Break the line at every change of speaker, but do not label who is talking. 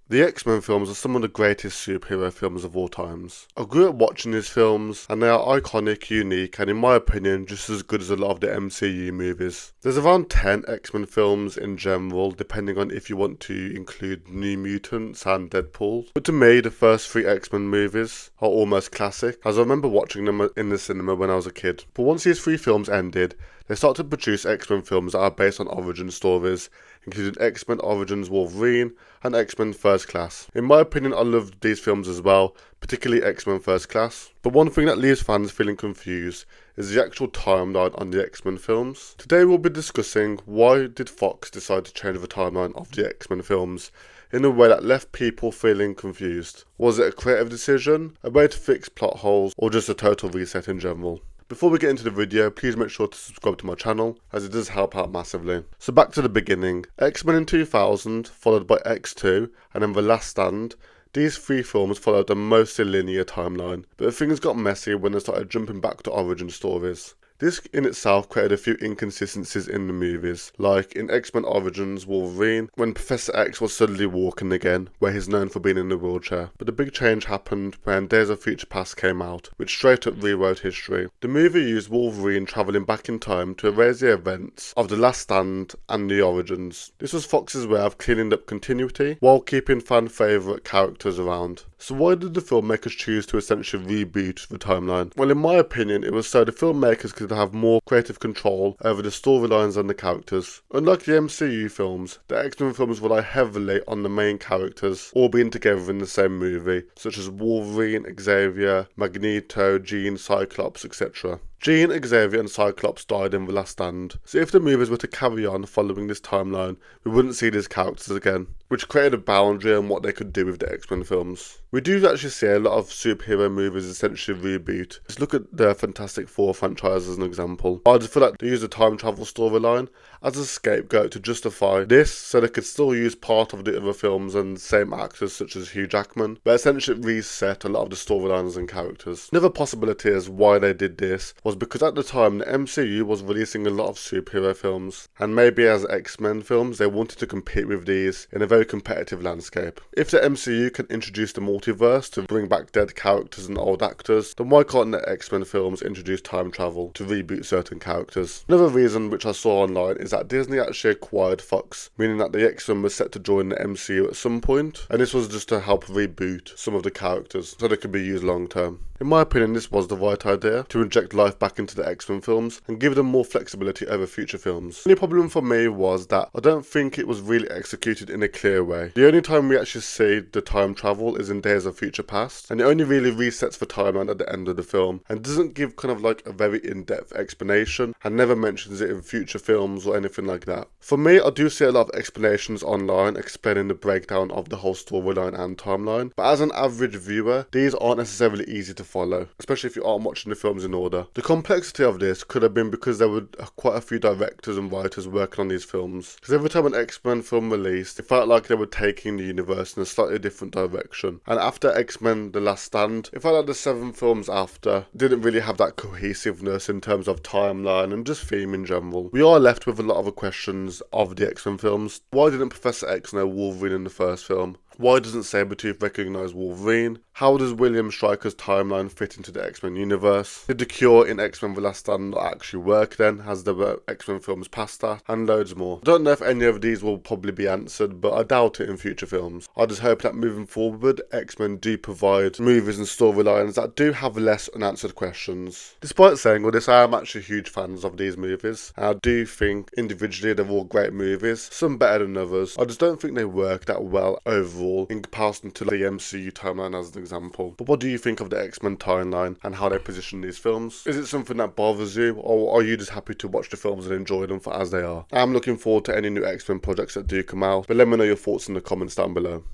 The X-Men films are some of the greatest superhero films of all times. I grew up watching these films and they are iconic, unique and in my opinion just as good as a lot of the MCU movies. There's around 10 X-Men films in general, depending on if you want to include New Mutants and Deadpool. But to me, the first 3 X-Men movies are almost classic, as I remember watching them in the cinema when I was a kid. But once these 3 films ended, they started to produce X-Men films that are based on origin stories, including X-Men Origins Wolverine and X-Men First Class. In my opinion, I loved these films as well, particularly X-Men First Class. But one thing that leaves fans feeling confused is the actual timeline on the X-Men films. Today we'll be discussing why did Fox decide to change the timeline of the X-Men films in a way that left people feeling confused. Was it a creative decision, a way to fix plot holes, or just a total reset in general? Before we get into the video, please make sure to subscribe to my channel, as it does help out massively. So back to the beginning. X-Men in 2000, followed by X2, and then The Last Stand. These 3 films followed a mostly linear timeline, but things got messy when they started jumping back to origin stories. This in itself created a few inconsistencies in the movies, like in X-Men Origins Wolverine, when Professor X was suddenly walking again, where he's known for being in a wheelchair. But the big change happened when Days of Future Past came out, which straight up rewrote history. The movie used Wolverine travelling back in time to erase the events of The Last Stand and the Origins. This was Fox's way of cleaning up continuity, while keeping fan favourite characters around. So why did the filmmakers choose to essentially reboot the timeline? Well, in my opinion, it was so the filmmakers could have more creative control over the storylines and the characters. Unlike the MCU films, the X-Men films rely heavily on the main characters all being together in the same movie, such as Wolverine, Xavier, Magneto, Jean, Cyclops, etc. Jean, Xavier and Cyclops died in The Last Stand, so if the movies were to carry on following this timeline, we wouldn't see these characters again, which created a boundary on what they could do with the X-Men films. We do actually see a lot of superhero movies essentially reboot. Let's look at the Fantastic Four franchise as an example. I just feel like they use the time travel storyline as a scapegoat to justify this, so they could still use part of the other films and same actors such as Hugh Jackman, but essentially reset a lot of the storylines and characters. Another possibility as why they did this was because at the time the MCU was releasing a lot of superhero films, and maybe as X-Men films they wanted to compete with these in a very competitive landscape. If the MCU can introduce the multiverse to bring back dead characters and old actors, then why can't the X-Men films introduce time travel to reboot certain characters? Another reason which I saw online is that Disney actually acquired Fox, meaning that the X-Men were set to join the MCU at some point, and this was just to help reboot some of the characters so they could be used long term. In my opinion, this was the right idea, to inject life back into the X-Men films and give them more flexibility over future films. The only problem for me was that I don't think it was really executed in a clear way. The only time we actually see the time travel is in Days of Future Past, and it only really resets the timeline at the end of the film, and doesn't give kind of like a very in-depth explanation, and never mentions it in future films or anything like that. For me, I do see a lot of explanations online explaining the breakdown of the whole storyline and timeline, but as an average viewer, these aren't necessarily easy to follow, especially if you aren't watching the films in order. The complexity of this could have been because there were quite a few directors and writers working on these films, because every time an X-Men film released, it felt like they were taking the universe in a slightly different direction. And after X-Men The Last Stand, it felt like the 7 films after didn't really have that cohesiveness in terms of timeline and just theme in general. We are left with a lot of questions of the X-Men films. Why didn't Professor X know Wolverine in the first film? Why doesn't Sabretooth recognise Wolverine? How does William Stryker's timeline fit into the X-Men universe? Did the cure in X-Men The Last Stand not actually work then, as the X-Men films past that? And loads more. I don't know if any of these will probably be answered, but I doubt it in future films. I just hope that moving forward, X-Men do provide movies and storylines that do have less unanswered questions. Despite saying all this, I am actually huge fans of these movies, and I do think individually they're all great movies, some better than others. I just don't think they work that well overall in comparison to the MCU timeline as an example. But what do you think of the X-Men timeline and how they position these films? Is it something that bothers you, or are you just happy to watch the films and enjoy them for as they are? I'm looking forward to any new X-Men projects that do come out, but let me know your thoughts in the comments down below.